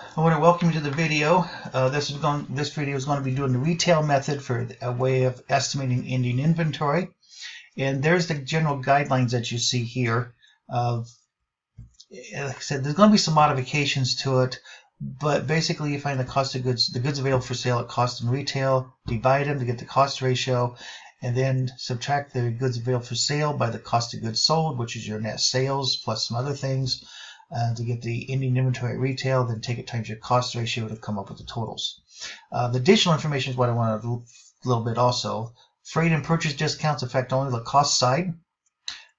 I want to welcome you to the video. This video is going to be doing the retail method for a way of estimating ending inventory. And there's the general guidelines that you see here. Like I said, there's going to be some modifications to it, but basically you find the cost of goods, the goods available for sale at cost in retail, divide them to get the cost ratio, and then subtract the goods available for sale by the cost of goods sold, which is your net sales plus some other things. To get the ending inventory at retail, then take it times your cost ratio to come up with the totals. The additional information is what I want to do a little bit also. Freight and purchase discounts affect only the cost side.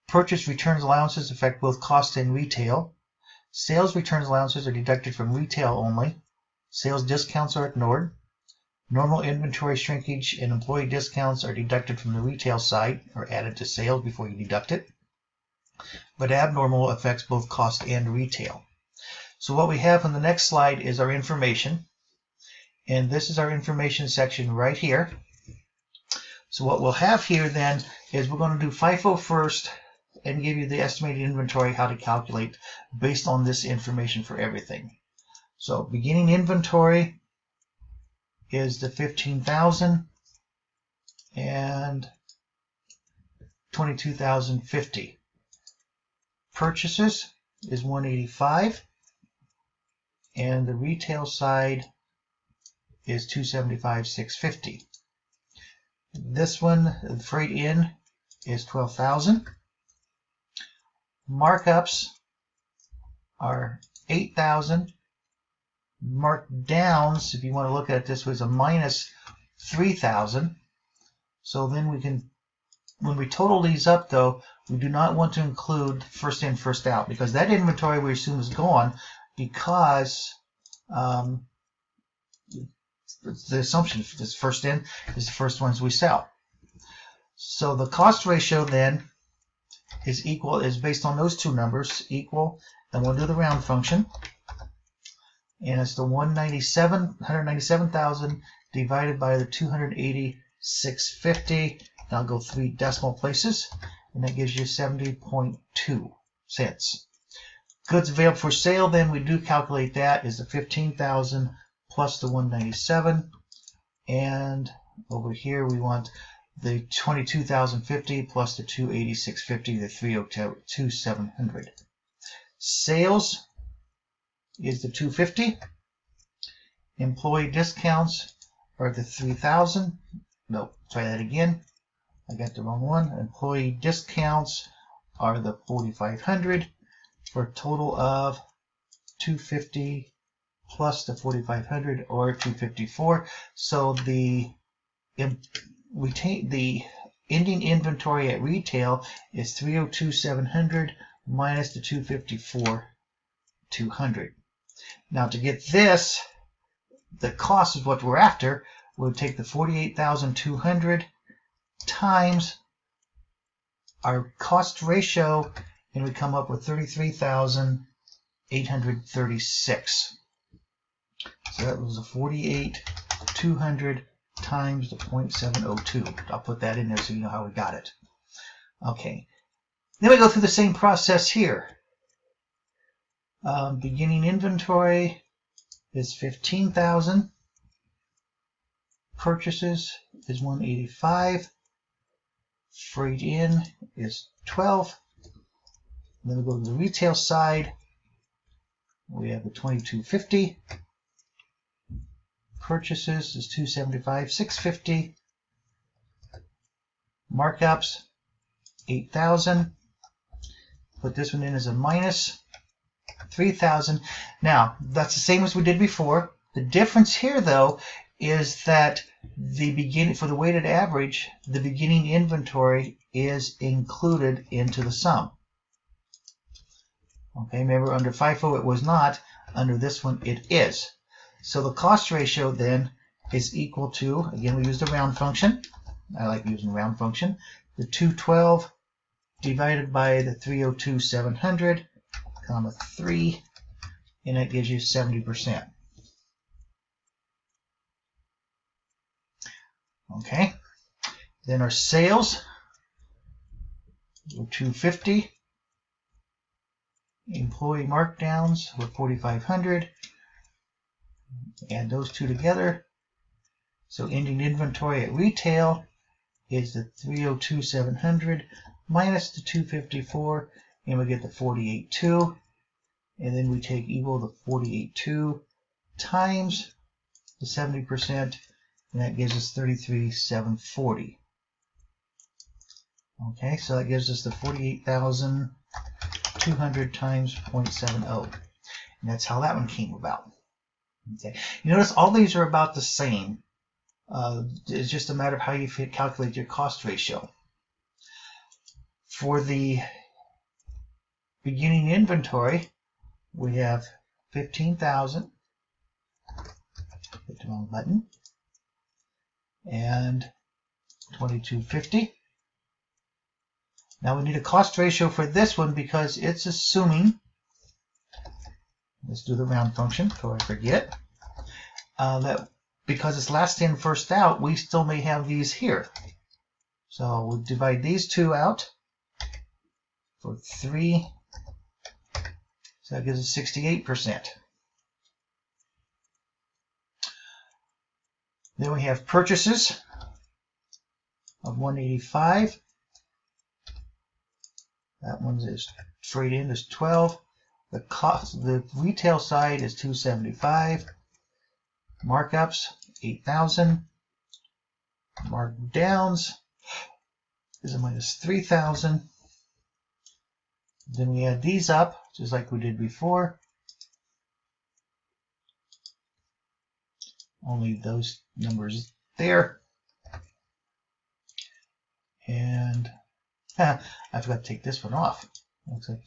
Purchase returns allowances affect both cost and retail. Sales returns allowances are deducted from retail only. Sales discounts are ignored. Normal inventory shrinkage and employee discounts are deducted from the retail side or added to sales before you deduct it. But abnormal affects both cost and retail. So what we have on the next slide is our information, and this is our information section right here. So what we'll have here then is we're going to do FIFO first and give you the estimated inventory, how to calculate based on this information for everything. So beginning inventory is the 15,000 and 22,050. Purchases is 185, and the retail side is 275, 650. This one, the freight in, is 12,000. Markups are 8,000. Markdowns, if you want to look at it this way, is a minus 3,000. So then we can, when we total these up though, we do not want to include first in, first out, because that inventory we assume is gone because the assumption is first in is the first ones we sell. So the cost ratio then is based on those two numbers, equal, and we'll do the round function. And it's the 197,000 divided by the 280,650. And I'll go 3 decimal places, and that gives you 70.2 cents. Goods available for sale, then we do calculate that is the 15,000 plus the 197, and over here we want the 22,050 plus the 280,650, the 302,700. Sales is the 250. Employee discounts are the 3,000. No, try that again. I got the wrong one. Employee discounts are the 4,500 for a total of 250 plus the 4,500 or 254. So the ending inventory at retail is 302,700 minus the 254,200. Now to get this, the cost is what we're after. We'll take the 48,200 times our cost ratio, and we come up with 33,836. So that was a 48,200 times the 0.702. I'll put that in there so you know how we got it. Okay. Then we go through the same process here. Beginning inventory is 15,000. Purchases is 185. Freight in is 12. And then we go to the retail side. We have the 2250. Purchases is 275, 650. Markups 8,000. Put this one in as a minus 3,000. Now that's the same as we did before. The difference here though is that the beginning, for the weighted average, the beginning inventory is included into the sum. Okay, remember under FIFO it was not, under this one it is. So the cost ratio then is equal to, again we use the round function, I like using the round function, the 212 divided by the 302,700, comma 3, and that gives you 70%. Okay, then our sales were 250. Employee markdowns were 4,500. Add those two together. So ending inventory at retail is the 302,700 minus the 254, and we get the 48,200. And then we take equal the 48,200 times the 70%, and that gives us 33,740. Okay, so that gives us the 48,200 times 0.70. And that's how that one came about. Okay, you notice all these are about the same. It's just a matter of how you calculate your cost ratio. For the beginning inventory, we have 15,000. Hit the wrong button. And 2250. Now we need a cost ratio for this one because it's assuming, let's do the round function before I forget, that because it's last in, first out, we still may have these here. So we'll divide these two out for 3. So that gives us 68%. Then we have purchases of 185. That one is straight in is 12. The cost, the retail side is 275. Markups 8,000. Markdowns is a minus 3,000. Then we add these up, just like we did before. Only those numbers there. And I forgot to take this one off. Looks like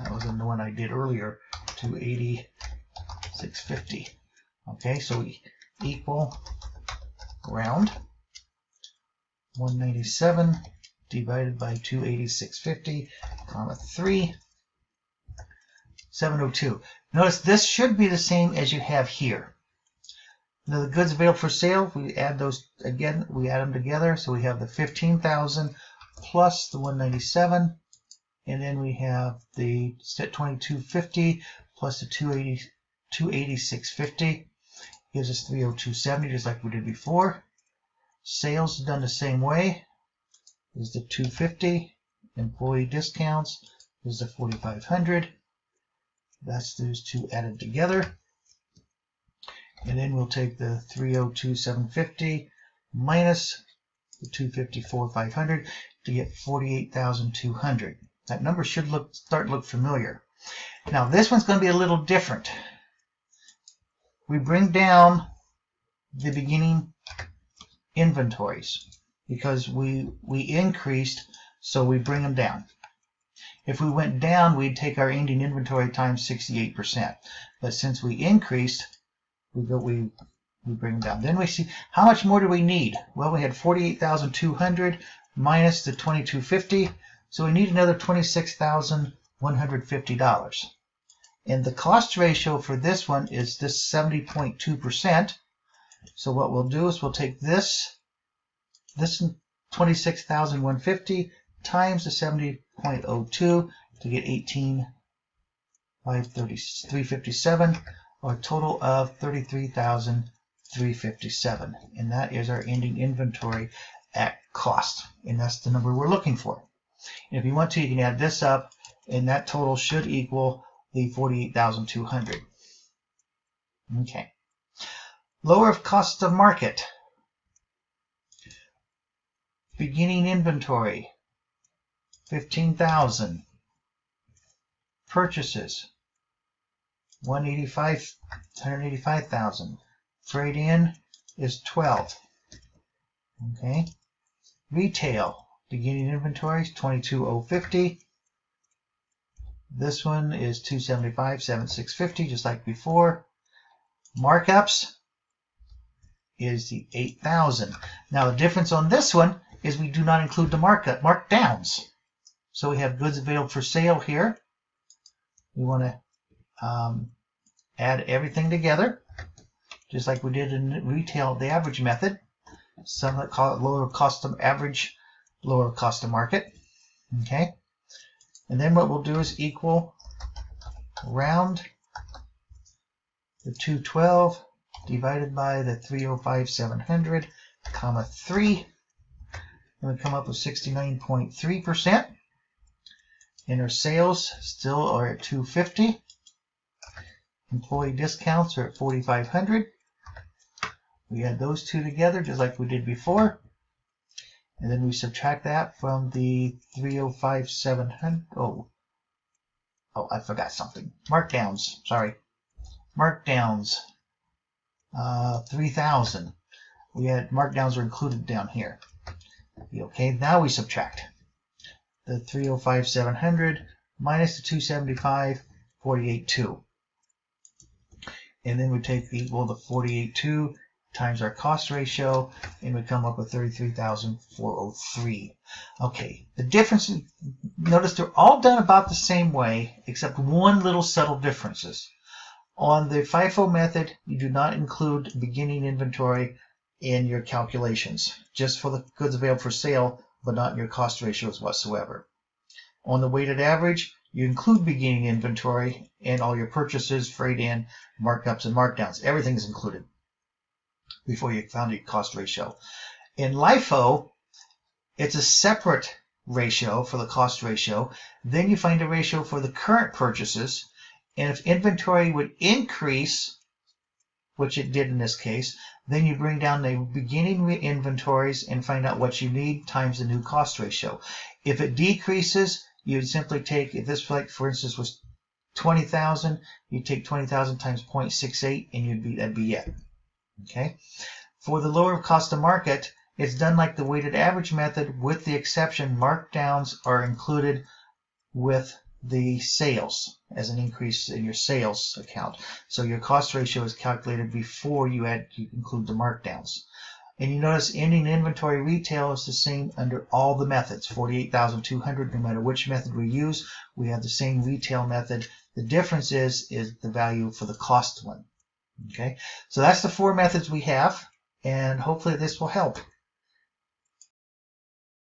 that was the one I did earlier, 280,650. Okay, so we equal round 197 divided by 280,650, comma 3, 702. Notice this should be the same as you have here. Now the goods available for sale, we add those again, we add them together, so we have the 15,000 plus the 197, and then we have the 2250 plus the 280,650, gives us 302.70, just like we did before. Sales is done the same way. Is the 250. Employee discounts is the 4,500. That's those two added together. And then we'll take the 302,750 minus the 254,500 to get 48,200. That number should start to look familiar. Now this one's going to be a little different. We bring down the beginning inventories because we increased, so we bring them down. If we went down, we'd take our ending inventory times 68%. But since we increased, we bring them down. Then we see how much more do we need? Well, we had 48,200 minus the 2,250, so we need another $26,150. And the cost ratio for this one is this 70.2%. So what we'll do is we'll take this 26,150 times the 70.02 to get 18,357, or a total of 33,357. And that is our ending inventory at cost. And that's the number we're looking for. And if you want to, you can add this up, and that total should equal the 48,200. Okay. Lower of cost of market. Beginning inventory, 15,000. Purchases, 185,000. Freight in is 12. Okay. Retail, beginning inventory is 22,050. This one is 275,750, just like before. Markups is the 8,000. Now the difference on this one is we do not include the markdowns. So we have goods available for sale here. We want to add everything together, just like we did in retail, the average method. Some that call it lower cost of average, lower cost of market. Okay. And then what we'll do is equal round the 212 divided by the 305,700, comma 3, and we come up with 69.3%. And our sales still are at 250. Employee discounts are at 4,500. We add those two together just like we did before. And then we subtract that from the 305,700. Oh, I forgot something. Markdowns, sorry. Markdowns, 3,000. We had markdowns are included down here. Okay, now we subtract the 305,700 minus the 275, 48,2. And then we take the 48,2 times our cost ratio, and we come up with 33,403. Okay, the difference, notice they're all done about the same way, except one little subtle differences. On the FIFO method, you do not include beginning inventory in your calculations, just for the goods available for sale, but not in your cost ratios whatsoever. On the weighted average, you include beginning inventory and all your purchases, freight in, markups, and markdowns. Everything is included before you found your cost ratio. In LIFO, it's a separate ratio for the cost ratio. Then you find a ratio for the current purchases, and if inventory would increase, which it did in this case, then you bring down the beginning inventories and find out what you need times the new cost ratio. If it decreases, you'd simply take, if this, like for instance, was 20,000, you take 20,000 times 0.68, and that'd be it. Okay. For the lower cost of market, it's done like the weighted average method, with the exception markdowns are included with the sales as an increase in your sales account. So your cost ratio is calculated before you include the markdowns. And you notice ending inventory retail is the same under all the methods, 48,200, no matter which method we use, we have the same retail method. The difference is the value for the cost one. Okay, so that's the 4 methods we have, and hopefully this will help.